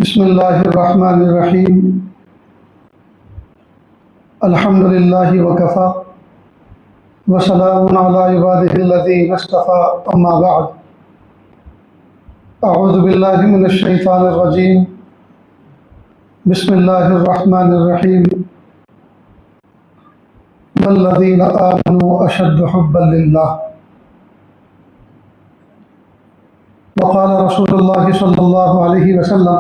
बिस्मिल्लाहिर्रहमानिर्रहीम। अल्हम्दुलिल्लाहि वकफ़ा व सलामुन अला इबादिहिल्लज़ीना इस्तफ़ा, अम्मा बअद। अऊज़ु बिल्लाहि मिनश शैतानिर रजीम। बिस्मिल्लाहिर्रहमानिर्रहीम। वल्लज़ीना आमनू अशद्दु हुब्बन लिल्लाह। वक़ाल रसूलुल्लाहि सल्लल्लाहु अलैहि वसल्लम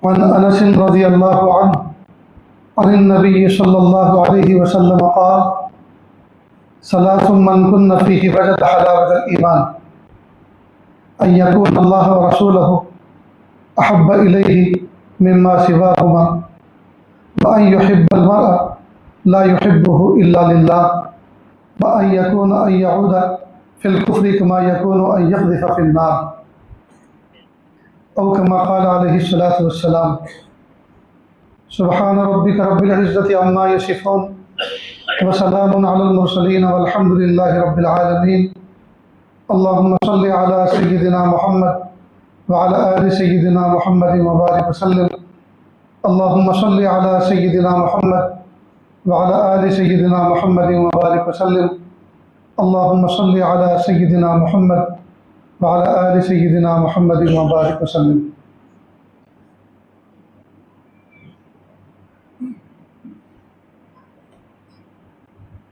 अन अनस रज़ियल्लाहु अन्हु अन नबी सल्लल्लाहु अलैहि वसल्लम क़ाल सलासुम मन कुन्न फ़ीहि वजद हलावतल ईमान अन यकून अल्लाह व रसूलुहु अहब्ब इलैहि मिम्मा सिवाहुमा व अन युहिब्बल मरअ ला युहिब्बुहु इल्ला लिल्लाह व अन यकून अन यऊद फिल कुफ्रि कमा यकून अन यक़ज़िफ़ फिन नार औ कमा क़ाल अलैहि सलातु वस्सलाम। सुब्हान रब्बिका रब्बिल इज़्ज़ति अम्मा यसिफ़ून व सलामुन अलल मुरसलीन वल्हम्दुलिल्लाहि रब्बिल आलमीन। अल्लाहुम्मा सल्लि अला सय्यिदिना मुहम्मद व अला आलि सय्यिदिना मुहम्मद व बारिक वसल्लिम। अल्लाहुम्मा सल्लि अला सय्यिदिना मुहम्मद व अला आलि सय्यिदिना मुहम्मद व बारिक वसल्लिम। अल्लाहुम्मा सल्लि अला सय्यिदिना मुहम्मद व अला आलि सय्यिदिना मुहम्मद व बारिक वसल्लिम।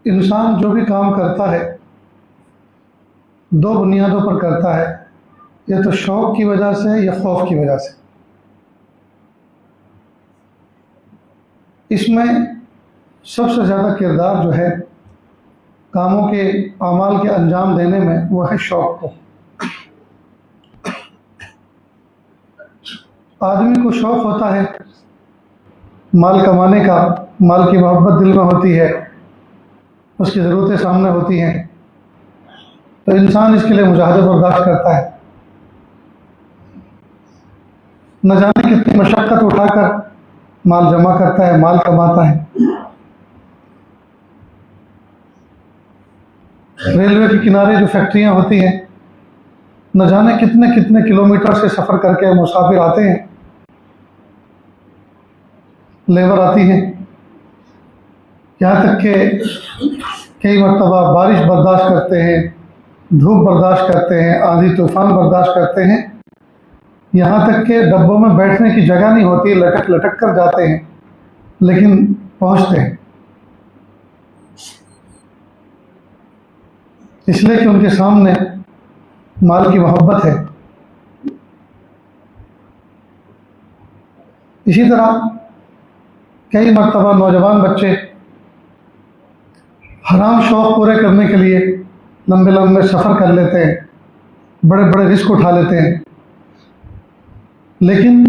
इंसान जो भी काम करता है दो बुनियादों पर करता है, या तो शौक़ की वजह से या खौफ की वजह से। इसमें सबसे ज़्यादा किरदार जो है कामों के अमाल के अंजाम देने में, वो है शौक़ को। आदमी को शौक़ होता है माल कमाने का, माल की मोहब्बत दिल में होती है, उसकी ज़रूरतें सामने होती हैं, तो इंसान इसके लिए मुजाहिदा बर्दाश्त करता है। न जाने कितनी मशक्क़त उठाकर माल जमा करता है, माल कमाता है। रेलवे के किनारे जो फैक्ट्रियाँ होती हैं, न जाने कितने कितने किलोमीटर से सफ़र करके मुसाफिर आते हैं, लेबर आती है। यहाँ तक कि कई मरतबा बारिश बर्दाश्त करते हैं, धूप बर्दाश्त करते हैं, आंधी तूफ़ान बर्दाश्त करते हैं। यहाँ तक कि डब्बों में बैठने की जगह नहीं होती, लटक लटक कर जाते हैं, लेकिन पहुँचते हैं, इसलिए कि उनके सामने माल की मोहब्बत है। इसी तरह कई मरतबा नौजवान बच्चे हराम शौक़ पूरे करने के लिए लंबे लंबे सफ़र कर लेते हैं, बड़े बड़े रिस्क उठा लेते हैं, लेकिन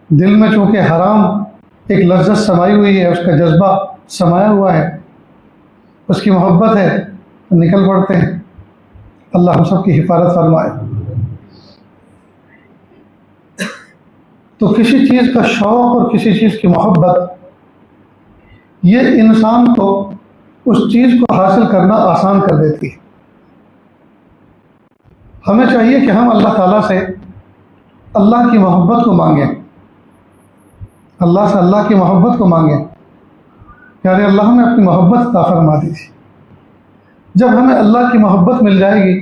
दिल में चूँकि हराम एक लज्जत समाई हुई है, उसका जज्बा समाया हुआ है, उसकी मोहब्बत है, तो निकल पड़ते हैं। अल्लाह हम सब की हिफाजत फरमाए। तो किसी चीज़ का शौक़ और किसी चीज़ की मोहब्बत, ये इंसान को उस चीज़ को हासिल करना आसान कर देती है। हमें चाहिए कि हम अल्लाह ताला से अल्लाह की मोहब्बत को मांगें, अल्लाह से अल्लाह की मोहब्बत को मांगें। यानी अल्लाह हमें अपनी मोहब्बत अता फरमा दीजिए। जब हमें अल्लाह की मोहब्बत मिल जाएगी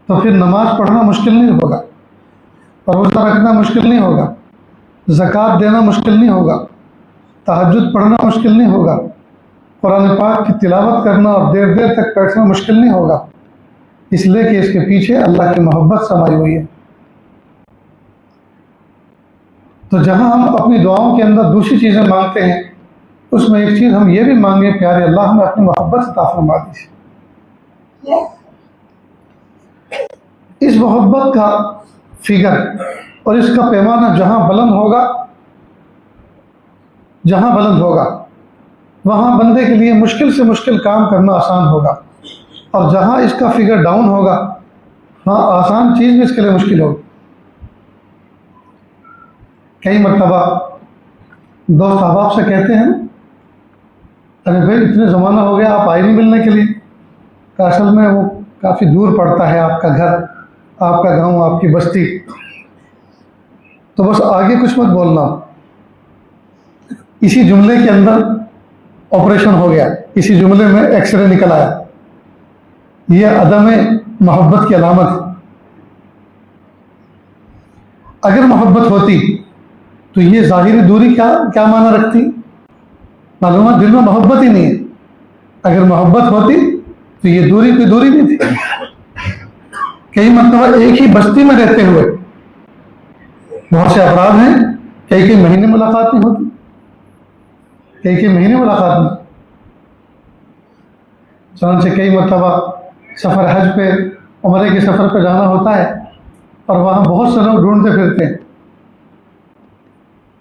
तो फिर नमाज पढ़ना मुश्किल नहीं होगा, रोज़ा रखना मुश्किल नहीं होगा, ज़कात देना मुश्किल नहीं होगा, तहज्जुद पढ़ना मुश्किल नहीं होगा, कुरान पाक की तिलावत करना और देर देर तक बैठना मुश्किल नहीं होगा, इसलिए कि इसके पीछे अल्लाह की मोहब्बत समाई हुई है। तो जहाँ हम अपनी दुआओं के अंदर दूसरी चीज़ें मांगते हैं, उसमें एक चीज़ हम ये भी मांगे, प्यारे अल्लाह हमें अपनी मोहब्बत अता फरमा दीजिए। इस मोहब्बत का फिगर और इसका पैमाना जहाँ बुलंद होगा वहाँ बंदे के लिए मुश्किल से मुश्किल काम करना आसान होगा, और जहाँ इसका फिगर डाउन होगा वहाँ आसान चीज़ भी इसके लिए मुश्किल होगी। कई मरतबा दोस्त अहबाब से कहते हैं, अरे भाई इतने ज़माना हो गया आप आए नहीं मिलने के लिए। का असल में वो काफ़ी दूर पड़ता है, आपका घर, आपका गांव, आपकी बस्ती। तो बस आगे कुछ मत बोलना, इसी जुमले के अंदर ऑपरेशन हो गया, इसी जुमले में एक्सरे निकल आया। यह अदम मोहब्बत की अलामत है। अगर मोहब्बत होती तो ये ज़ाहिरी दूरी क्या माना रखती? मालूम है दिल में मोहब्बत ही नहीं है। अगर मोहब्बत होती तो ये दूरी कोई दूरी नहीं थी। कई मतलब एक ही बस्ती में रहते हुए बहुत से अफराद हैं, कई महीने मुलाकात नहीं होती, कई महीने मुलाकात नहीं। चनांचे कई मरतबा सफ़र हज पे, उम्रे के सफ़र पे जाना होता है और वहाँ बहुत से लोग ढूंढते फिरते हैं,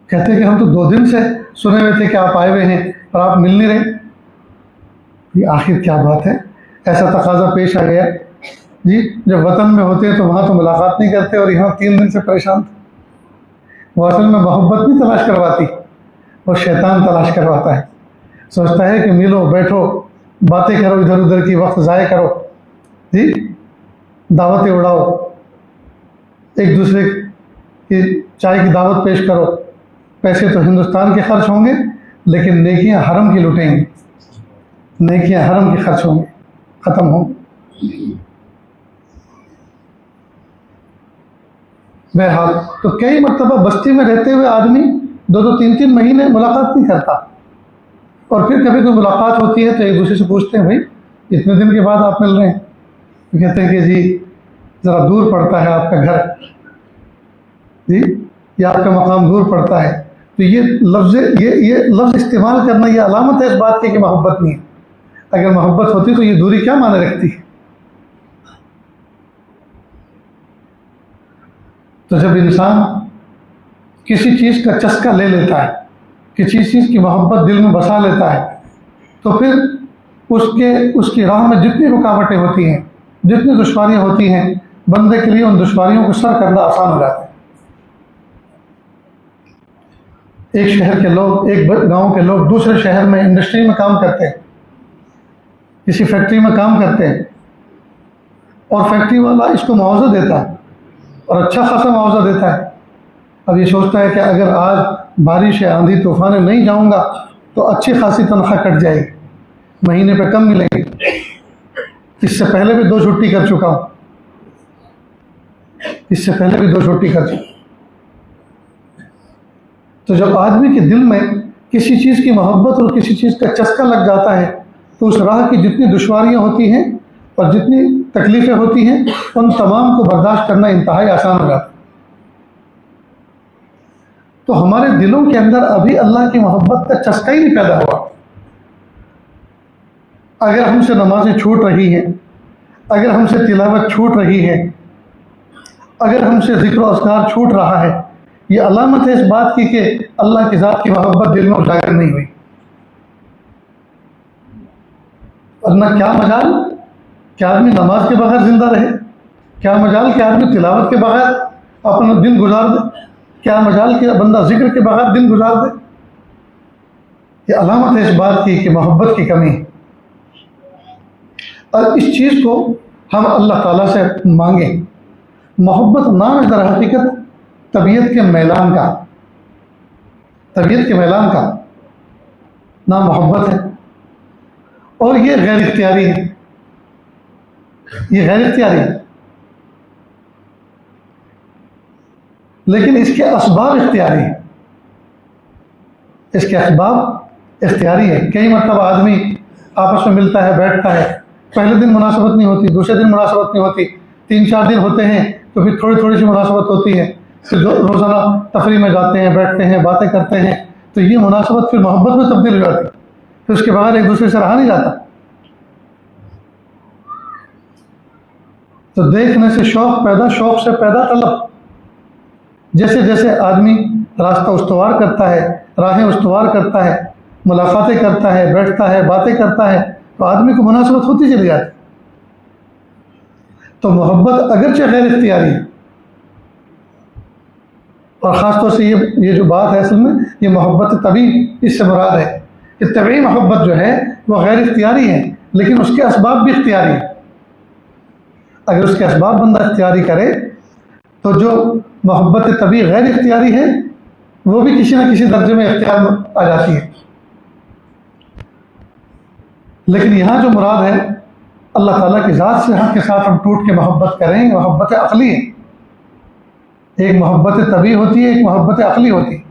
कहते हैं कि हम तो 2 दिन से सुने हुए थे कि आप आए हुए हैं और आप मिल नहीं रहे। ये आखिर क्या बात है? ऐसा तकाजा पेश आ गया जी, जब वतन में होते हैं तो वहाँ तो मुलाकात नहीं करते और यहाँ 3 दिन से परेशान थे। वो असल में मोहब्बत नहीं तलाश करवाती, वो शैतान तलाश करवाता है। सोचता है कि मिलो, बैठो, बातें करो, इधर उधर की वक्त ज़ाय करो जी, दावतें उड़ाओ, एक दूसरे की चाय की दावत पेश करो। पैसे तो हिंदुस्तान के खर्च होंगे, लेकिन नेकियां हरम की लुटेंगे, नेकियां हरम के खर्च होंगे, ख़त्म होंगे। बहरहाल तो कई मरतबा बस्ती में रहते हुए आदमी 2-2, 3-3 महीने मुलाकात नहीं करता, और फिर कभी कोई मुलाकात होती है तो एक दूसरे से पूछते हैं, भाई इतने दिन के बाद आप मिल रहे हैं? तो कहते हैं कि जी ज़रा दूर पड़ता है आपका घर जी, या आपका मकाम दूर पड़ता है। तो ये लफ्ज़ इस्तेमाल करना ये अलामत है इस बात की कि मोहब्बत नहीं है। अगर मोहब्बत होती तो ये दूरी क्या माने रखती है? तो जब इंसान किसी चीज़ का चस्का ले लेता है, किसी चीज़ की मोहब्बत दिल में बसा लेता है, तो फिर उसकी राह में जितनी रुकावटें होती हैं, जितनी दुश्वारियाँ होती हैं, बंदे के लिए उन दुश्वारियों को सर करना आसान हो जाता है। एक शहर के लोग, एक गांव के लोग दूसरे शहर में इंडस्ट्री में काम करते हैं, किसी फैक्ट्री में काम करते हैं, और फैक्ट्री वाला इसको मुआवजा देता है और अच्छा खासा मुआवजा देता है। अब ये सोचता है कि अगर आज बारिश है, आंधी तूफान नहीं जाऊंगा तो अच्छी खासी तनख्वाह कट जाएगी, महीने पे कम मिलेगी। इससे पहले भी 2 छुट्टी कर चुका हूँ, इससे पहले भी 2 छुट्टी कर चुका। तो जब आदमी के दिल में किसी चीज़ की मोहब्बत और किसी चीज़ का चस्का लग जाता है, तो उस राह की जितनी दुश्वारियाँ होती हैं और जितनी तकलीफ़ें होती हैं, उन तमाम को बर्दाश्त करना इंतहाई आसान हो जाता है। तो हमारे दिलों के अंदर अभी अल्लाह की मोहब्बत का चस्का ही नहीं पैदा हुआ। अगर हमसे नमाज़ें छूट रही हैं, अगर हमसे तिलावत छूट रही है, अगर हमसे ज़िक्र और अस्कार छूट रहा है, ये अलामत है इस बात की कि अल्लाह की ज़ात की मोहब्बत दिल में उजागर नहीं हुई। वरना क्या मजाल कि आदमी नमाज के बगैर जिंदा रहे, क्या मजाल कि आदमी तिलावत के बगैर अपना दिन गुजार दे, क्या मजाल कि बंदा जिक्र के बगैर दिन गुजार दे। ये अलामत है इस बात की कि मोहब्बत की कमी है। और इस चीज़ को हम अल्लाह ताला से मांगें। मोहब्बत नाम है दर हकीकत तबीयत के मैलान का, तबीयत के मैलान का नाम मोहब्बत है, और ये गैर इख्तियारी है, ये गैर इख्तियारी है, लेकिन इसके असबाब इख्तियारी है, इसके असबाब इख्तियारी है। कई मरतबा आदमी आपस में मिलता है, बैठता है, पहले दिन मुनासबत नहीं होती, दूसरे दिन मुनासबत नहीं होती, 3-4 दिन होते हैं तो फिर थोड़ी थोड़ी सी मुनासबत होती है, फिर रोज़ाना तफरी में जाते हैं, बैठते हैं, बातें करते हैं, तो ये मुनासबत फिर मोहब्बत में तब्दील हो जाती है। फिर उसके बाद एक दूसरे से रहा नहीं जाता। तो देखने से शौक़ पैदा, शौक़ से पैदा तलब। जैसे जैसे आदमी रास्ता उस्तवार करता है, राहें उस्तवार करता है, मुलाकातें करता है, बैठता है, बातें करता है, तो आदमी को मुनासबत होती चली जाती। तो मोहब्बत अगरचे गैर इख्तियारी है, और ख़ास तौर से ये जो बात है असल में ये मोहब्बत तभी, इससे मुराद है कि तबई मोहब्बत जो है वो गैर इख्तियारी है, लेकिन उसके असबाब भी इख्तियारी है। अगर उसके असबाब बंदा इख्तियारी करे तो जो मोहब्बत तभी गैर इख्तियारी है वो भी किसी न किसी दर्जे में इख्तियार में आ जाती है। लेकिन यहाँ जो मुराद है अल्लाह ताला की ज़ात से के साथ हम टूट के मोहब्बत करें, मोहब्बत अक़ली है। एक मोहब्बत तभी होती है, एक मोहब्बत अक़ली होती है।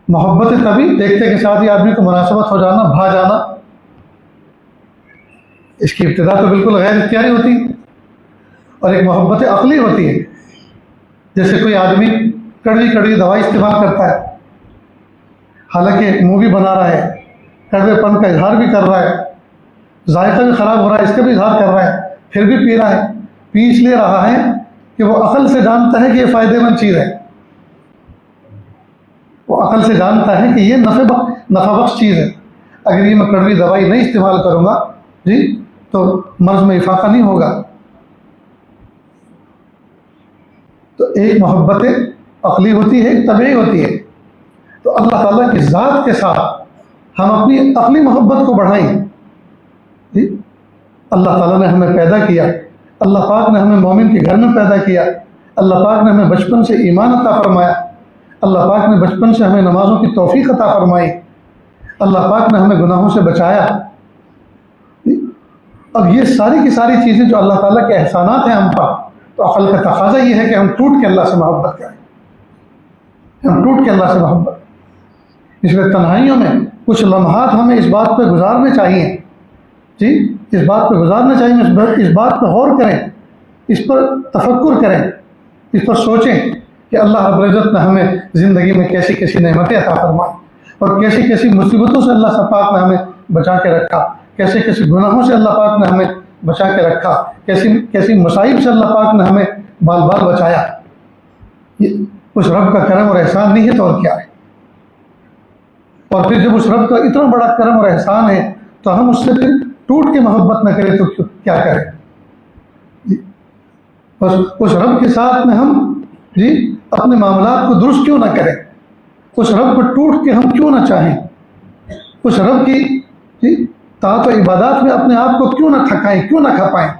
मोहब्बत तभी देखते के साथ ही आदमी को मुनासबत हो जाना, भा जाना, इसकी इब्तिदा तो बिल्कुल गैर इख्तियारी होती है। और एक मोहब्बत अक़ली होती है, जैसे कोई आदमी कड़वी कड़वी दवाई इस्तेमाल करता है, हालांकि मुँह भी बना रहा है, कड़वेपन का इजहार भी कर रहा है, जायका भी ख़राब हो रहा है, इसका भी इजहार कर रहा है, फिर भी पी रहा है। पी इसलिए रहा है कि वो अक़ल से जानता है कि ये फ़ायदेमंद चीज़ है, वो अक़ल से जानता है कि ये नफ़ा बख्श चीज़ है। अगर ये मैं कड़वी दवाई नहीं इस्तेमाल करूँगा जी तो मर्ज़ में इफाक़ा नहीं होगा। तो एक मोहब्बत अक़ली होती है, एक तबई होती है। तो अल्लाह ताला की ज़ात के साथ हम अपनी अक़ली मोहब्बत को बढ़ाएं। अल्लाह ताला ने हमें पैदा किया, अल्लाह पाक ने हमें मोमिन के घर में पैदा किया, अल्लाह पाक ने हमें बचपन से ईमान अता फरमाया, अल्लाह पाक ने बचपन से हमें नमाज़ों की तौफ़ीक़ अता फरमाई, अल्लाह पाक ने हमें गुनाहों से बचाया। अब ये सारी की सारी चीज़ें जो अल्लाह ताला के एहसानात हैं हम पर, तो अक़ल का तक़ाज़ा ये है कि हम टूट के अल्लाह से मोहब्बत करें, हम टूट के अल्लाह से मोहब्बत। इसलिए तन्हाइयों में कुछ लम्हात हमें इस बात पर गुजारने चाहिए जी, इस बात पर गुजारना चाहिए, इस बात पर गौर करें, इस पर तफक्कुर करें, इस पर सोचें कि अल्लाह रब्बुल इज़्ज़त ने हमें ज़िंदगी में कैसी कैसी नेमतें अता फरमाई और कैसी कैसी मुसीबतों से अल्लाह पाक ने हमें बचा के रखा, कैसे कैसे गुनाहों से अल्लाह पाक ने हमें बचा के रखा, कैसी कैसी मसाइब से अल्लाह पाक ने हमें बाल बाल बचाया। ये उस रब का करम और एहसान नहीं है तो और क्या है। और फिर जब उस रब का इतना बड़ा करम और एहसान है तो हम उससे फिर टूट के मोहब्बत न करें तो क्या करें जी। उस रब के साथ में हम जी अपने मामलात को दुरुस्त क्यों ना करें, उस रब को टूट के हम क्यों ना चाहें, उस रब की जी ताअत और इबादत में अपने आप को क्यों ना थकाएं, क्यों ना खपाएं।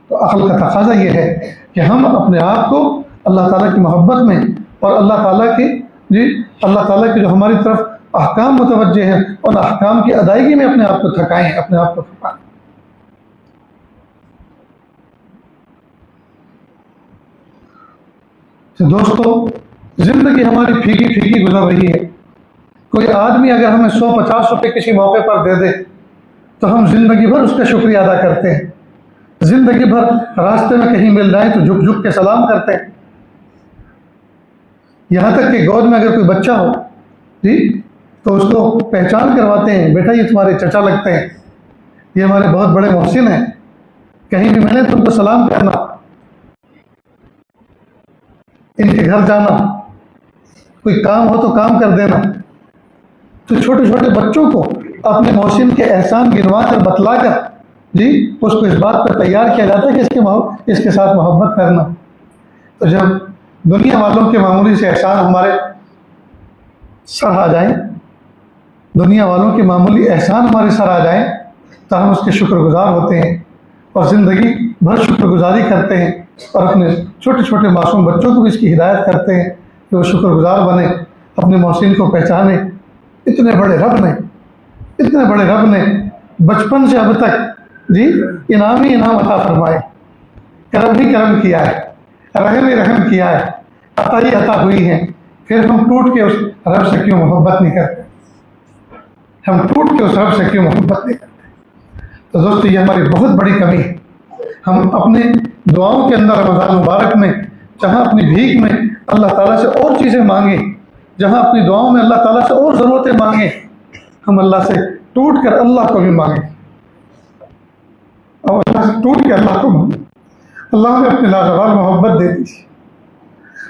तो अक़ल का तक़ाज़ा ये है कि हम अपने आप को अल्लाह ताला की मोहब्बत में और अल्लाह ताला की जो हमारी तरफ अहकाम मुतवज्जे हैं उन अहकाम की अदायगी में अपने आप को थकाएं, अपने आप को खपाएं। तो दोस्तों ज़िंदगी हमारी फीकी फीकी गुजर रही है। कोई आदमी अगर हमें 100-50 रुपये किसी मौके पर दे दे तो हम ज़िंदगी भर उसका शुक्रिया अदा करते हैं, ज़िंदगी भर रास्ते में कहीं मिल जाए तो झुक झुक के सलाम करते हैं। यहाँ तक कि गोद में अगर कोई बच्चा हो जी तो उसको पहचान करवाते हैं, बेटा ये तुम्हारे चचा लगते हैं, ये हमारे बहुत बड़े मोहसिन हैं, कहीं भी मिले तो उनको सलाम करना, इनके घर जाना, कोई काम हो तो काम कर देना। तो छोटे छोटे बच्चों को अपने मोहसिन के एहसान गिनवा कर बतला कर जी उसको इस बात पर तैयार किया जाता है कि इसके साथ मोहब्बत करना। तो जब दुनिया वालों के मामूली से एहसान हमारे सर आ जाए, दुनिया वालों के मामूली एहसान हमारे सर आ जाए तो हम उसके शुक्रगुजार होते हैं और ज़िंदगी भर शुक्रगुजारी करते हैं और अपने छोटे छोटे मासूम बच्चों को भी इसकी हिदायत करते हैं कि वो शुक्रगुजार बने, अपने मोहसिन को पहचाने। इतने बड़े रब ने बचपन से अब तक जी इनाम ही इनाम अता फरमाए, करम ही करम किया है, रहम ही रहम किया है, अता ही अता हुई है। फिर हम टूट के उस रब से क्यों मोहब्बत नहीं करते, हम टूट के उस रब से क्यों मोहब्बत नहीं करते। तो दोस्तों ये हमारी बहुत बड़ी कमी है। हम अपने दुआओं के अंदर रमज़ान मुबारक में जहाँ अपनी भीख में अल्लाह ताला से और चीज़ें मांगे, जहाँ अपनी दुआओं में अल्लाह ताला से और ज़रूरतें मांगे, हम अल्लाह से टूट कर अल्लाह को भी मांगे और अल्लाह से टूट के अल्लाह को मांगे। अल्लाह ने अपनी लाजवाब मोहब्बत दे दी।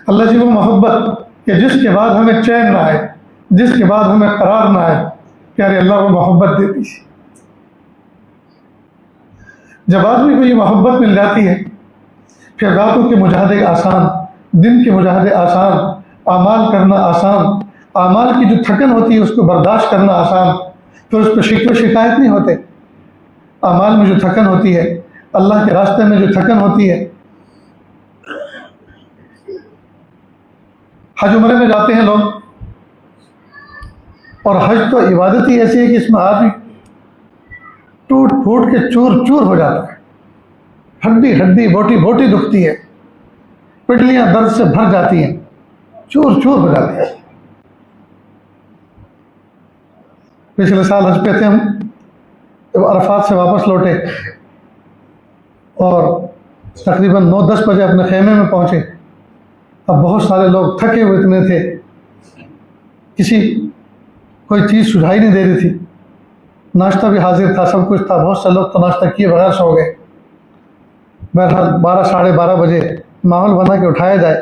अल्लाह जी वो मोहब्बत कि जिसके बाद हमें चैन ना आए, जिसके बाद हमें करार ना आए, प्यारे अल्लाह वो मोहब्बत दे दी। जब आदमी को ये मोहब्बत मिल जाती है फिर रातों के मुजाहदे आसान, दिन के मुजाहदे आसान, आमाल करना आसान, आमाल की जो थकन होती है उसको बर्दाश्त करना आसान, फिर उस पर शिकवे शिकायत नहीं होते। आमाल में जो थकन होती है, अल्लाह के रास्ते में जो थकन होती है हज उम्रे में जाते हैं लोग, और हज तो इबादत ही ऐसी है कि इसमें आदमी टूट फूट के चूर चूर हो जाता है, हड्डी हड्डी बोटी बोटी दुखती है, पिटलियां दर्द से भर जाती हैं, चूर चूर हो जाती है। पिछले साल हज पे थे हम, जब अरफात से वापस लौटे और तकरीबन 9-10 बजे अपने खेमे में पहुंचे। अब बहुत सारे लोग थके हुए इतने थे, किसी कोई चीज़ सुझाई नहीं दे रही थी, नाश्ता भी हाजिर था, सब कुछ था, बहुत से लोग तो नाश्ता किए बगैर सो गए। बहरहाल 12-12:30 बजे माहौल बना के उठाया जाए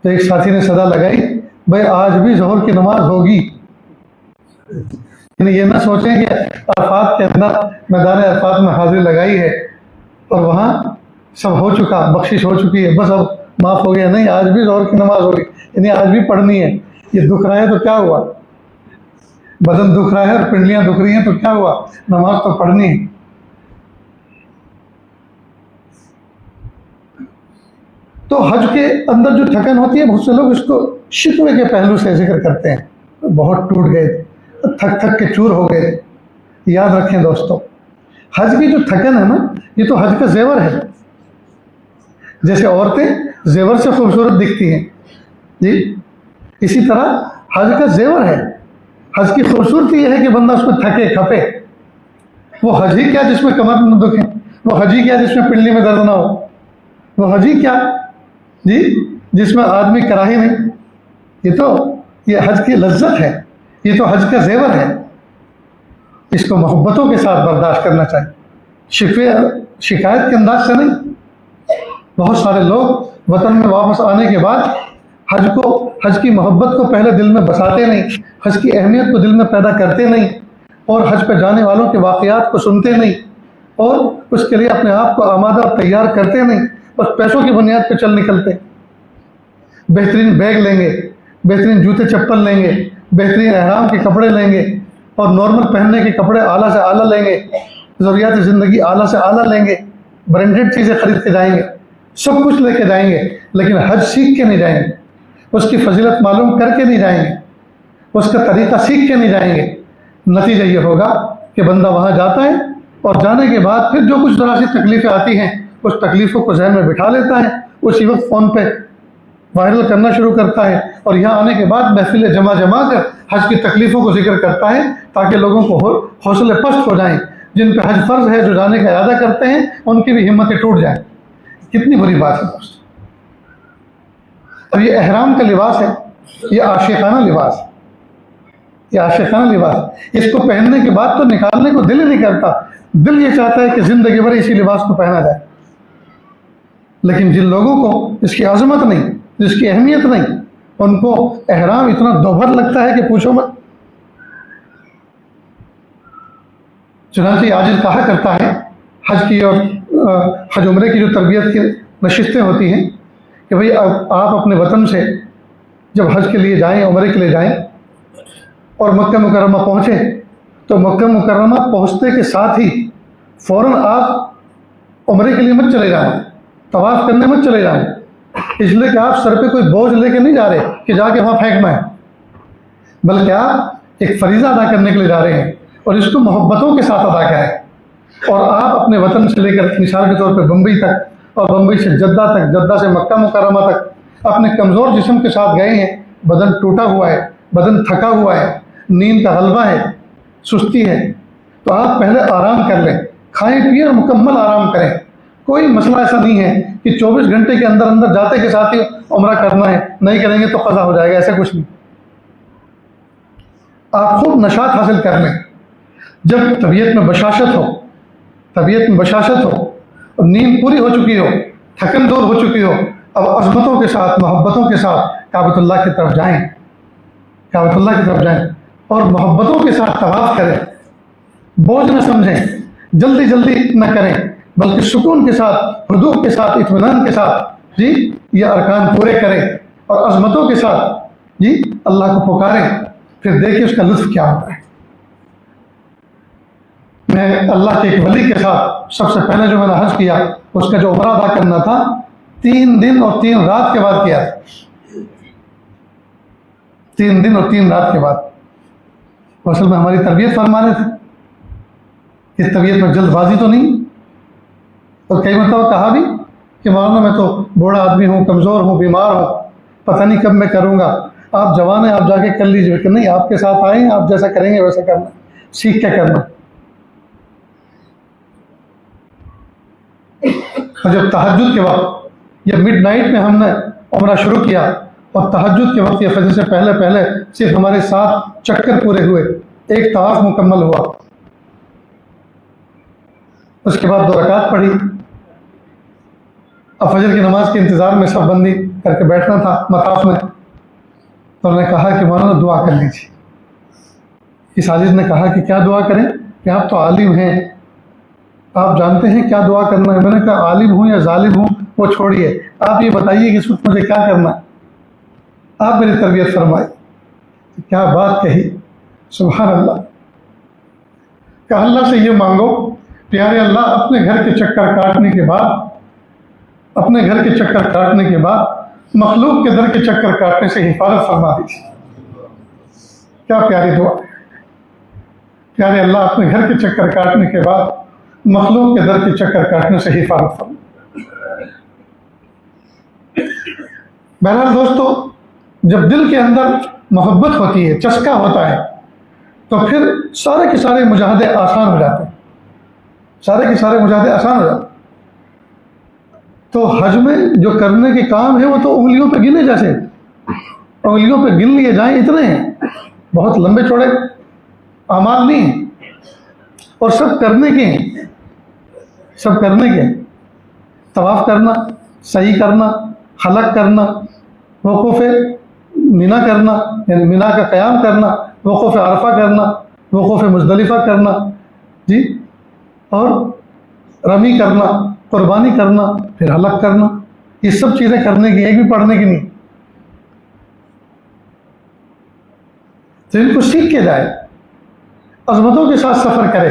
तो एक साथी ने सदा लगाई, भाई आज भी ज़ोहर की नमाज होगी। ये ना सोचें कि अरफात के अंदर मैदान अरफात में हाजिरी लगाई है और वहाँ सब हो चुका, बख्शिश हो चुकी है, बस अब माफ़ हो गया। नहीं, आज भी ज़ोहर की नमाज होगी, यानी आज भी पढ़नी है। ये दुख रहा है तो क्या हुआ, बदन दुख रहा है और पिंडलियाँ दुख रही हैं तो क्या हुआ, नमाज तो पढ़नी है। तो हज के अंदर जो थकन होती है, बहुत से लोग इसको शिकवे के पहलू से जिक्र करते हैं, बहुत टूट गए थे, थक थक के चूर हो गए थे। याद रखें दोस्तों, हज की जो थकन है ना, ये तो हज का जेवर है। जैसे औरतें जेवर से खूबसूरत दिखती हैं जी, इसी तरह हज का जेवर है। हज की खूबसूरती यह है कि बंदा उसमें थके खपे। वो हज ही क्या जिसमें कमर में दुखे, वो हज ही क्या जिसमें पिंडली में दर्द ना हो, वो हज ही क्या जी जिसमें आदमी कराही नहीं। ये हज की लज्जत है, ये तो हज का जेवर है। इसको मोहब्बतों के साथ बर्दाश्त करना चाहिए, शिकायत के अंदाज से नहीं। बहुत सारे लोग वतन में वापस आने के बाद हज की मोहब्बत को पहले दिल में बसाते नहीं, हज की अहमियत को दिल में पैदा करते नहीं, और हज पे जाने वालों के वाक़यात को सुनते नहीं, और उसके लिए अपने आप को आमादा और तैयार करते नहीं, बस पैसों की बुनियाद पर चल निकलते। बेहतरीन बैग लेंगे, बेहतरीन जूते चप्पल लेंगे, बेहतरीन एहराम के कपड़े लेंगे, और नॉर्मल पहनने के कपड़े आला से आला लेंगे, ज़रूरियात ज़िंदगी आला से आला लेंगे, ब्रांडेड चीज़ें खरीद के जाएंगे, सब कुछ लेके जाएंगे, लेकिन हज सीख के नहीं जाएंगे, उसकी फजीलत मालूम करके नहीं जाएंगे, उसका तरीक़ा सीख के नहीं जाएंगे। नतीजा ये होगा कि बंदा वहाँ जाता है और जाने के बाद फिर जो कुछ ज़रा सी तकलीफ़ें आती हैं, उस तकलीफ़ों को जहन में बिठा लेता है, उसी वक्त फ़ोन पे वायरल करना शुरू करता है, और यहाँ आने के बाद महफिल जमा कर हज की तकलीफ़ों को जिक्र करता है, ताकि लोगों को हौसले पस्त हो जाएं। जिन पे हज फ़र्ज़ है, जो जाने का इरादा करते हैं, उनकी भी हिम्मतें टूट जाएं। कितनी बुरी बात है दोस्तों। अब ये एहराम का लिबास है, ये आशिकाना लिबास है, ये आशिकाना लिबास। इसको पहनने के बाद तो निकालने को दिल ही नहीं करता, दिल ये चाहता है कि ज़िंदगी भर इसी लिबास को पहना जाए। लेकिन जिन लोगों को इसकी अज़मत नहीं, जिसकी अहमियत नहीं, उनको एहराम इतना दोभर लगता है कि पूछो मत। चुनांचे आजिज़ कहा करता है, हज की और हज उम्रे की जो तरबियत की नशिस्तें होती हैं, कि भाई आप अपने वतन से जब हज के लिए जाएं, उम्रे के लिए जाएं, और मक्का मुकर्रमा पहुँचें, तो मक्का मुकर्रमा पहुँचते के साथ ही फ़ौरन आप उम्रे के लिए मत चले जाएं, तवाफ़ करने मत चले जाएं, इसलिए कि आप सर पे कोई बोझ लेके नहीं जा रहे कि जाके वहाँ फेंकना है, बल्कि आप एक फरीज़ा अदा करने के लिए जा रहे हैं, और इसको मोहब्बतों के साथ अदा करें। और आप अपने वतन से लेकर मिसाल के तौर पे बम्बई तक, और बम्बई से जद्दा तक, जद्दा से मक्का मुकर्रमा तक अपने कमज़ोर जिस्म के साथ गए हैं, बदन टूटा हुआ है, बदन थका हुआ है, नींद का गलबा है, सुस्ती है, तो आप पहले आराम कर लें, खाएं पिएं और मुकम्मल आराम करें। कोई मसला ऐसा नहीं है कि 24 घंटे के अंदर अंदर जाते के साथ ही उम्रा करना है, नहीं करेंगे तो क़ज़ा हो जाएगा, ऐसा कुछ नहीं। आप खूब नशात हासिल कर लें। जब तबीयत में बशाशत हो, तबीयत में बशाशत हो और नींद पूरी हो चुकी हो, थकन दूर हो चुकी हो, अब अज़मतों के साथ, मोहब्बतों के साथ काबतुल्लाह की तरफ जाएं, काबतुल्लाह की तरफ जाएं और मोहब्बतों के साथ तवाफ़ करें। बोझ न समझें, जल्दी जल्दी न करें, बल्कि सुकून के साथ, हुदूद के साथ, इत्मीनान के साथ जी ये अरकान पूरे करें, और अज़मतों के साथ जी अल्लाह को पुकारें। फिर देखिए उसका लुत्फ़ क्या होता है। मैं अल्लाह के एक वली के साथ सबसे पहले जो मैंने हज किया, उसका जो उम्रा अदा करना था, 3 दिन और 3 रात के बाद किया। 3 दिन और 3 रात के बाद। असल में हमारी तरबियत फरमा रहे थे कि तबीयत में जल्दबाजी तो नहीं। और कई मतलब कहा भी कि मौलाना मैं तो बूढ़ा आदमी हूँ, कमज़ोर हूँ, बीमार हूँ, पता नहीं कब मैं करूँगा। आप जवान हैं, आप जाके कर लीजिए। कि नहीं, आपके साथ आए, आप जैसा करेंगे वैसा करना, सीख के करना। और जब तहज्जुद के वक्त या मिडनाइट में हमने उम्रा शुरू किया और तहज्जुद के वक्त या फजर से पहले पहले सिर्फ हमारे 7 चक्कर पूरे हुए, 1 तवाफ मुकम्मल हुआ, उसके बाद 2 रकात पढ़ी। अब फजर की नमाज के इंतज़ार में सब बंदी करके बैठना था मताफ में। तो उन्होंने कहा कि मौलाना दुआ कर लीजिए। इस आजिज़ ने कहा कि क्या दुआ करें, कि आप तो आलिम हैं, आप जानते हैं क्या दुआ करना है। मैंने कहा आलिम हूँ या जालिम हूँ वो छोड़िए, आप ये बताइए कि इस वक्त मुझे क्या करना है, आप मेरी तरबियत फरमाई। क्या बात कही, सुभान अल्लाह। कहा अल्लाह से ये मांगो, प्यारे अल्लाह, अपने घर के चक्कर काटने के बाद, अपने घर के चक्कर काटने के बाद मखलूक के दर के चक्कर काटने से हिफाजत फरमा दीजिए। क्या प्यारी दुआ है। प्यारे अल्लाह, अपने घर के चक्कर काटने के बाद मखलूक के दर के चक्कर काटने से हिफाजत फरमा। बहरहाल दोस्तों, जब दिल के अंदर मोहब्बत होती है, चस्का होता है, तो फिर सारे के सारे मुजाहदे आसान हो जाते हैं। सारे के सारे मुजाहदे आसान हो जाते हैं। तो हज में जो करने के काम है वो तो उंगलियों पे गिने, जैसे उंगलियों पे गिन लिए जाएं इतने हैं, बहुत लंबे चौड़े अमाल नहीं हैं। और सब करने के हैं, सब करने के। तवाफ करना, सही करना, हलक करना, वक़ूफ़ मिना करना, यानी मिना का क़याम करना, वक़ूफ़ अरफा करना, वक़ूफ़ मुज़दलिफ़ा करना जी, और रमी करना, कुर्बानी करना, फिर हलक करना। ये सब चीज़ें करने की, एक भी पढ़ने की नहीं। तो इनको सीख के जाए, अज़मतों के साथ सफ़र करे,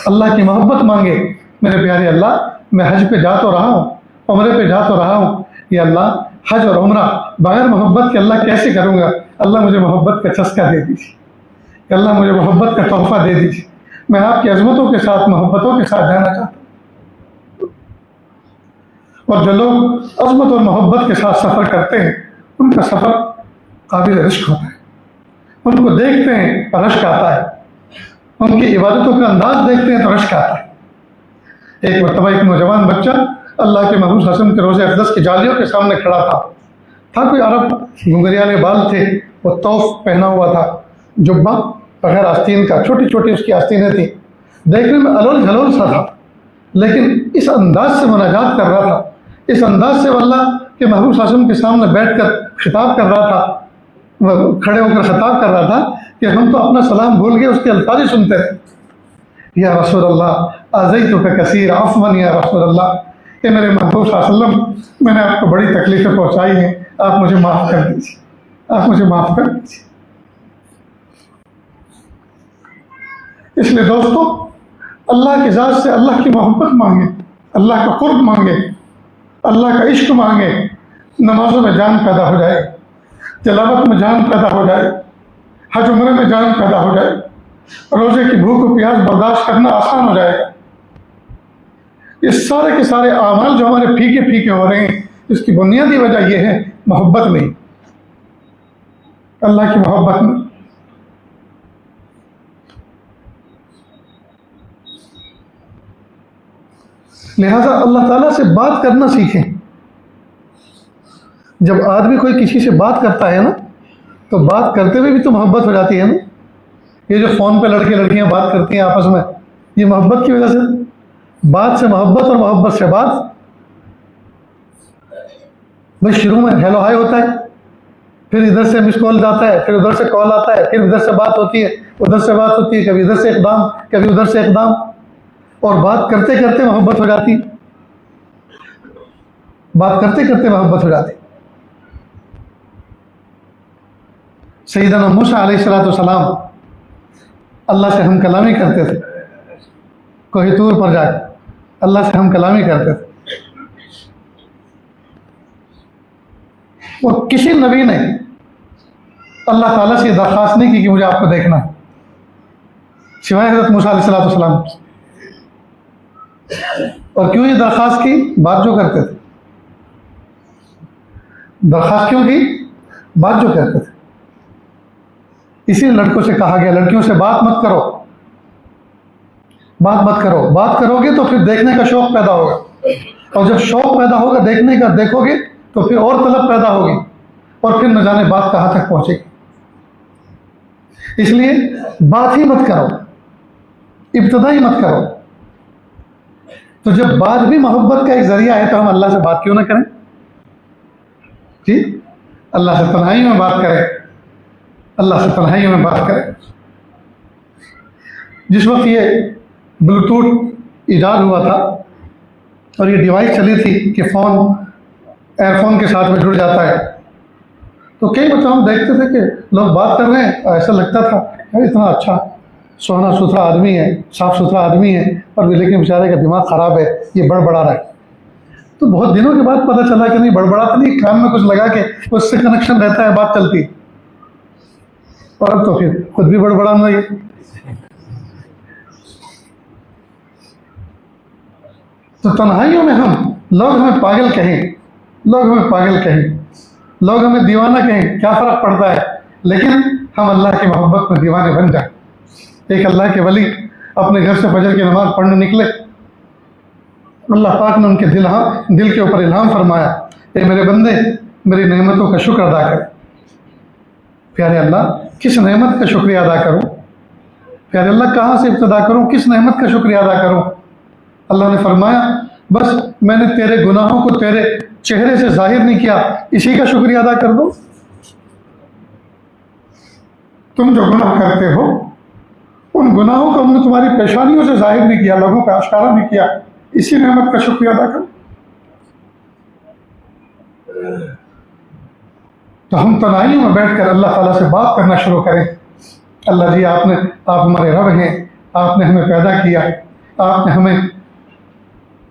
अल्लाह की मोहब्बत मांगे। मेरे प्यारे अल्लाह, मैं हज पे जा तो रहा हूँ, उम्रे पे जा तो रहा हूँ, ये अल्लाह हज और उम्रा बगैर मोहब्बत के अल्लाह कैसे करूँगा। अल्लाह मुझे मोहब्बत का चस्का दे दीजिए, अल्लाह मुझे मोहब्बत का तोहफ़ा दे दीजिए। मैं आपकी अज़मतों के साथ, मोहब्बतों के साथ जाना चाहता हूँ। और जो लोग अज़मत और मोहब्बत के साथ सफ़र करते हैं, उनका सफ़र काबिल रिश्क होता है। उनको देखते हैं तो रश्क आता है, उनकी इबादतों का अंदाज देखते हैं तो रश्क आता है। एक मरतबा एक नौजवान बच्चा अल्लाह के महबूब हसन के रोज़े अक़दस की जालियों के सामने खड़ा था कोई अरब, घुंघरियाले बाल थे, वो तौफ पहना हुआ था, जुब्बा बगैर आस्तीन का, छोटी छोटी उसकी आस्तीनें थी, देखने में अलोल झलोल सा था, लेकिन इस अंदाज से मुनाजात कर रहा था, इस अंदाज से अल्लाह के महबूब हसन के सामने बैठकर खिताब कर रहा था, खड़े होकर खिताब कर रहा था कि हम तो अपना सलाम भूल गए, उसके अल्फाज ही सुनते रहे। या रसूल अल्लाह अज़ैतुका कसीर अफ़वन या रसूल अल्लाह, कि मेरे महबूब सल्लल्लाहु अलैहि वसल्लम, मैंने आपको बड़ी तकलीफ़ें पहुँचाई हैं, आप मुझे माफ़ कर दीजिए, आप मुझे माफ़ कर दीजिए। इसलिए दोस्तों, अल्लाह की ज़ात से अल्लाह की मोहब्बत मांगे, अल्लाह का क़ुर्ब मांगे, अल्लाह का इश्क मांगे। नमाजों में जान पैदा हो जाए, तिलावत में जान पैदा हो जाए, हज उम्रे में जान पैदा हो जाए, रोज़े की भूख प्यास बर्दाश्त करना आसान हो जाएगा। ये सारे के सारे आमाल जो हमारे फीके फीके हो रहे हैं, इसकी बुनियादी वजह यह है मोहब्बत नहीं, अल्लाह की मोहब्बत में। लिहाजा अल्लाह ताला से बात करना सीखें। जब आदमी कोई किसी से बात करता है ना, तो बात करते हुए भी तो मोहब्बत हो जाती है ना। ये जो फ़ोन पे लड़के लड़कियां बात करती हैं आपस में, ये मोहब्बत की वजह से, बात से मोहब्बत और मोहब्बत से बात। भाई शुरू में हेलो हाय होता है, फिर इधर से मिस कॉल जाता है, फिर उधर से कॉल आता है, फिर इधर से बात होती है, उधर से बात होती है, कभी इधर से इक़दाम, कभी उधर से इक़दाम, और बात करते करते मोहब्बत हो जाती, बात करते करते मोहब्बत हो जाती। सैयदना मूसा अलैहिस्सलाम अल्लाह से हम कलामी करते थे, कोही तूर पर जाकर अल्लाह से हम कलामी करते थे। और किसी नबी ने अल्लाह ताला से दरख्वास्त नहीं की कि मुझे आपको देखना है, सिवाय हज़रत मूसा अलैहिस्सलाम। और क्यों ये दरख्वास्त की? बात जो करते थे। दरख्वास्त क्यों की? बात जो करते थे। इसीलिए लड़कों से कहा गया लड़कियों से बात मत करो, बात मत करो। बात करोगे तो फिर देखने का शौक पैदा होगा, और जब शौक पैदा होगा देखने का, देखोगे तो फिर और तलब पैदा होगी, और फिर न जाने बात कहाँ तक पहुंचेगी। इसलिए बात ही मत करो, इब्तिदा ही मत करो। तो जब बात भी मोहब्बत का एक जरिया है तो हम अल्लाह से बात क्यों ना करें? जी, अल्लाह से तन्हाई में बात करें, अल्लाह से तन्हाई में बात करें। जिस वक्त ये ब्लूटूथ ईजाद हुआ था और ये डिवाइस चली थी कि फ़ोन एयरफोन के साथ में जुड़ जाता है, तो कई बच्चों हम देखते थे कि लोग बात कर रहे हैं, ऐसा लगता था यार इतना अच्छा सोना सुथरा आदमी है, साफ़ सुथरा आदमी है, और लेकिन बेचारे का दिमाग ख़राब है, ये बड़बड़ा रहा है। तो बहुत दिनों के बाद पता चला कि नहीं, बड़बड़ाता नहीं, कान में कुछ लगा के उससे कनेक्शन रहता है, बात चलती। और अब तो फिर खुद भी बड़बड़ाना ये। तो तन्हाइयों में लोग हमें पागल कहें, लोग हमें पागल कहें, लोग हमें दीवाना कहें, क्या फ़र्क पड़ता है? लेकिन हम अल्लाह की मोहब्बत में दीवाने बन जाए। एक अल्लाह के वली अपने घर से फजर की नमाज़ पढ़ने निकले, अल्लाह पाक ने उनके दिल के ऊपर इल्हाम फरमाया, ए मेरे बंदे मेरी नेमतों का शुक्र अदा कर। प्यारे अल्लाह, किस नेमत का शुक्रिया अदा करूं? प्यारे अल्लाह, कहाँ से इब्तिदा करूं, किस नेमत का शुक्रिया अदा करूं? अल्लाह ने फरमाया, बस मैंने तेरे गुनाहों को तेरे चेहरे से जाहिर नहीं किया, इसी का शुक्रिया अदा कर दो। तुम जो गुनाह करते हो उन गुनाहों को हमने तुम्हारी पेशानियों से जाहिर नहीं किया, लोगों पर आश्कारा नहीं किया, इसी नेमत का शुक्रिया अदा करो। तो हम तन्हाइयों में बैठकर अल्लाह ताला से बात करना शुरू करें। अल्लाह जी, आप हमारे रब हैं, आपने हमें पैदा किया, आपने हमें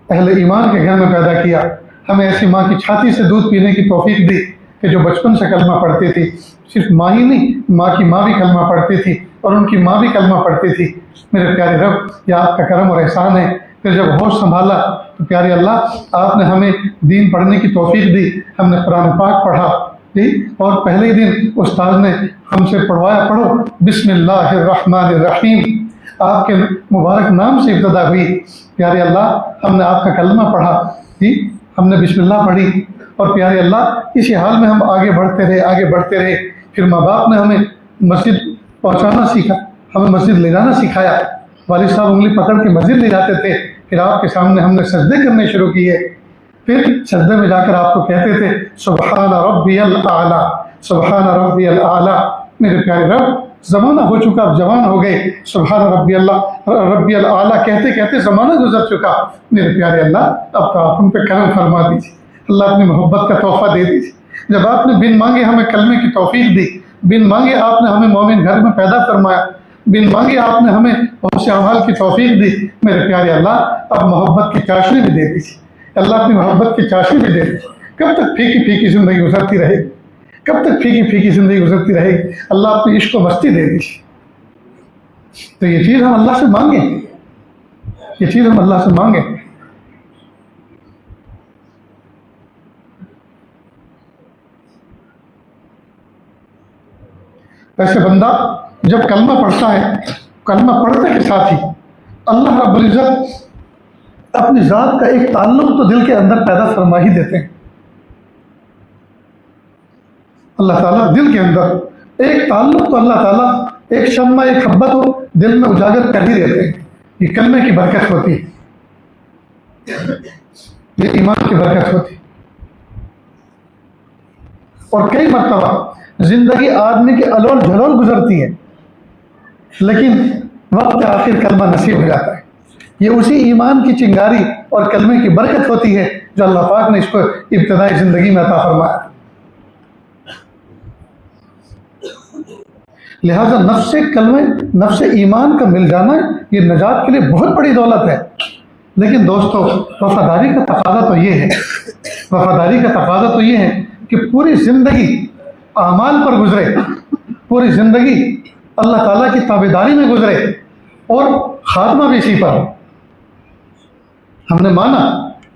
अहले ईमान के घर में पैदा किया, हमें ऐसी माँ की छाती से दूध पीने की तौफीक दी कि जो बचपन से कलमा पढ़ती थी। सिर्फ माँ ही नहीं, माँ की माँ भी कलमा पढ़ती थी और उनकी माँ भी कलमा पढ़ती थी। मेरे प्यारे रब, यह आपका करम और एहसान है। फिर जब होश संभाला तो प्यारे अल्लाह, आपने हमें दीन पढ़ने की तौफीक दी, हमने कुरान पाक पढ़ा जी, और पहले ही दिन उस्ताद ने हमसे पढ़वाया, पढ़ो बिस्मिल्लाहिर्रहमानिर्रहीम, आपके मुबारक नाम से इब्तिदा हुई। प्यारे अल्लाह, हमने आपका कलमा पढ़ा जी, हमने बिस्मिल्लाह पढ़ी, और प्यारे अल्लाह इसी हाल में हम आगे बढ़ते रहे, आगे बढ़ते रहे। फिर माँ बाप ने हमें मस्जिद पहुँचाना सीखा, हमें मस्जिद ले जाना सिखाया। वालिद साहब उंगली पकड़ के मस्जिद ले जाते थे, फिर आपके सामने हमने सजदे करने शुरू किए। फिर सजदे में जाकर आपको कहते थे सुबहान रब्बियल आला, सुबहान रब्बियल आला। मेरे प्यारे रब, ज़माना हो चुका, अब जवान हो गए, सुबहान रब्बियल आला कहते कहते ज़माना गुजर चुका। मेरे प्यारे अल्लाह, अब तो आप हम पे करम फरमा दीजिए, अल्लाह अपनी मोहब्बत का तोहफा दे दीजिए। जब आपने बिन मांगे हमें कलमे की तौफीक दी, बिन मांगे आपने हमें मोमिन घर में पैदा फरमाया, बिन मांगे आपने हमें होश अमल की तौफीक दी। मेरे प्यारे अल्लाह, अब मोहब्बत की चाशनी भी दे दीजिए, अल्लाह अपनी मोहब्बत की चाशनी भी दे दीजिए। कब तक फीकी फीकी ज़िंदगी गुजरती रहेगी, कब तक फीकी फीकी ज़िंदगी गुजरती रहेगी? अल्लाह अपनी इश्क व मस्ती दे दीजिए। तो ये चीज़ हम अल्लाह से मांगे, ये चीज़ हम अल्लाह से मांगे। वैसे बंदा जब कलमा पढ़ता है, कलमा पढ़ने के साथ ही अल्लाह रब्बुल इज़्ज़त अपनी ज़ात का एक ताल्लुक़ तो दिल के अंदर पैदा फरमा ही देते हैं। अल्लाह ताला दिल के अंदर एक ताल्लुक़ तो अल्लाह ताला एक शम्मा, एक हब्बत तो दिल में उजागर कर ही देते हैं। ये कलमे की बरकत होती है, ये ईमान की बरकत होती है। और कई मरतबा जिंदगी आदमी के अलोल झलोल गुजरती है, लेकिन वक्त आखिर कलमा नसीब हो जाता है। ये उसी ईमान की चिंगारी और कलमे की बरकत होती है जो अल्लाह पाक ने इसको इब्तिदाई ज़िंदगी में अता फरमाया। लिहाजा नफ्से कलमे, नफ्से ईमान का मिल जाना ये नजात के लिए बहुत बड़ी दौलत है। लेकिन दोस्तों, वफादारी का तकाजा तो ये है, वफादारी का तकाजा तो ये है कि पूरी ज़िंदगी आमाल पर गुजरे, पूरी ज़िंदगी अल्लाह ताला की ताबेदारी में गुजरे और ख़ात्मा भी इसी पर हो। हमने माना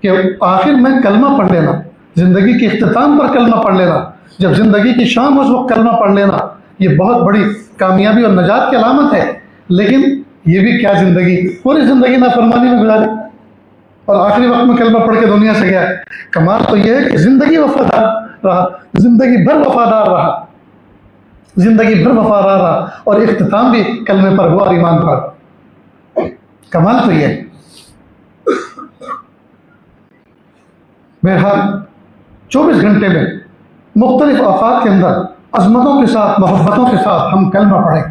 कि आखिर में कलमा पढ़ लेना, ज़िंदगी के इख्तिताम पर कलमा पढ़ लेना, जब ज़िंदगी की शाम उस वक्त कलमा पढ़ लेना, ये बहुत बड़ी कामयाबी और नजात की अलामत है। लेकिन ये भी क्या ज़िंदगी, पूरी ज़िंदगी नाफरमानी में गुजारी और आखिरी वक्त में कलमा पढ़ के दुनिया से गया। कमाल तो यह है कि ज़िंदगी वफादार रहा, ज़िंदगी भर वफादार रहा, ज़िंदगी भर वफादार रहा और इख्तिताम भी कलमे पर हुआ और ईमान पर। कमाल तो यह है। बहरहाल 24 घंटे में मुख्तलिफ औकात के अंदर अज़मतों के साथ, मोहब्बतों के साथ हम कलमा पढ़ें,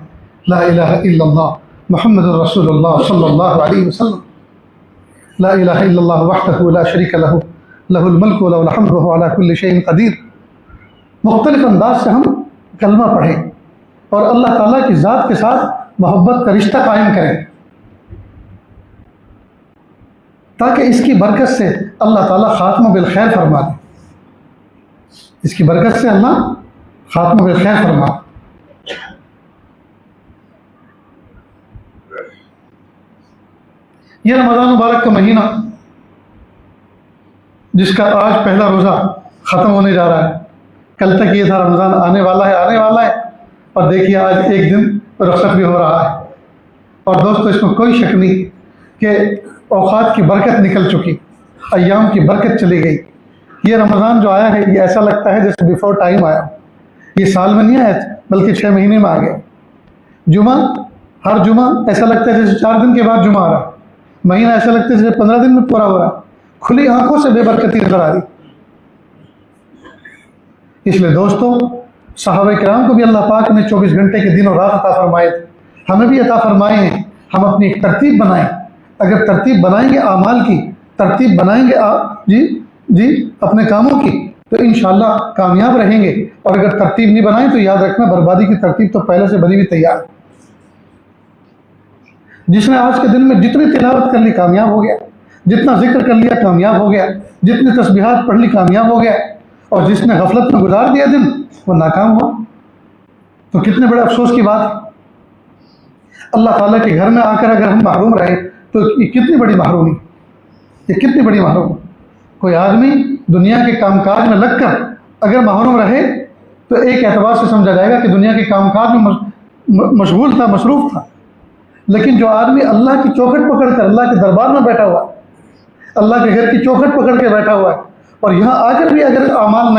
ला इलाहा इल्लल्लाह मुहम्मदुर रसूलुल्लाह सल्लल्लाहु अलैहि वसल्लम, ला इलाहा इल्लल्लाह वहदहु ला शरीका लहू लहुल मुल्कु व लहुल हम्दु व अला कुल्लि शैइन क़दीर। मुख्तलिफ अंदाज से हम कलमा पढ़ें और अल्लाह ताला की ज़ात के साथ मोहब्बत का रिश्ता कायम करें, ताकि इसकी बरकत से अल्लाह ताला ख़ात्मा बिल खैर फरमा दे। इसकी बरकत से अल्लाह ख़ात्मा बिल खैर फरमा। यह रमज़ान मुबारक का महीना जिसका आज पहला रोज़ा ख़त्म होने जा रहा है, कल तक ये था रमज़ान आने वाला है और देखिए आज एक दिन रुख़्सत भी हो रहा है। और दोस्तों इसमें कोई शक नहीं कि औक़ात की बरकत निकल चुकी, अय्याम की बरकत चली गई। ये रमज़ान जो आया है ये ऐसा लगता है जैसे बिफोर टाइम आया, ये साल में नहीं आया बल्कि 6 महीने में आ गया। जुमा, हर जुमा ऐसा लगता है जैसे 4 दिन के बाद जुमा आ रहा है, महीना ऐसा लगता है जैसे 15 दिन में पूरा हो रहा है। खुली आंखों से बेबरकती नजर आ रही। इसलिए दोस्तों सहाबा किराम को भी अल्लाह पाक ने 24 घंटे के दिन और रात अता फरमाए थे, हमें भी अता फरमाए हैं। हम अपनी एक तरतीब बनाएं, अगर तरतीब बनाएंगे आमाल की, तरतीब बनाएंगे जी अपने कामों की, तो इंशाअल्लाह कामयाब रहेंगे। और अगर तरतीब नहीं बनाएं तो याद रखना बर्बादी की तरतीब तो पहले से बनी हुई तैयार है। जिसने आज के दिन में जितनी तिलावत कर ली कामयाब हो गया, जितना जिक्र कर लिया कामयाब हो गया, जितनी तस्बीहात पढ़ ली कामयाब हो गया, और जिसने गफलत में गुजार दिया दिन वो नाकाम हुआ। तो कितने बड़े अफसोस की बात है। अल्लाह ताला के घर में आकर अगर हम महरूम रहे तो ये कितनी बड़ी महरूमी, ये कितनी बड़ी महरूम। कोई आदमी दुनिया के कामकाज में लगकर अगर महरूम रहे तो एक एतबार से समझा जाएगा कि दुनिया के कामकाज में मशगूल था, मसरूफ़ था। लेकिन जो आदमी अल्लाह की चौखट पकड़ कर अल्लाह के दरबार में बैठा हुआ, अल्लाह के घर की चौखट पकड़ के बैठा हुआ है और यहाँ आकर भी अगर अमाल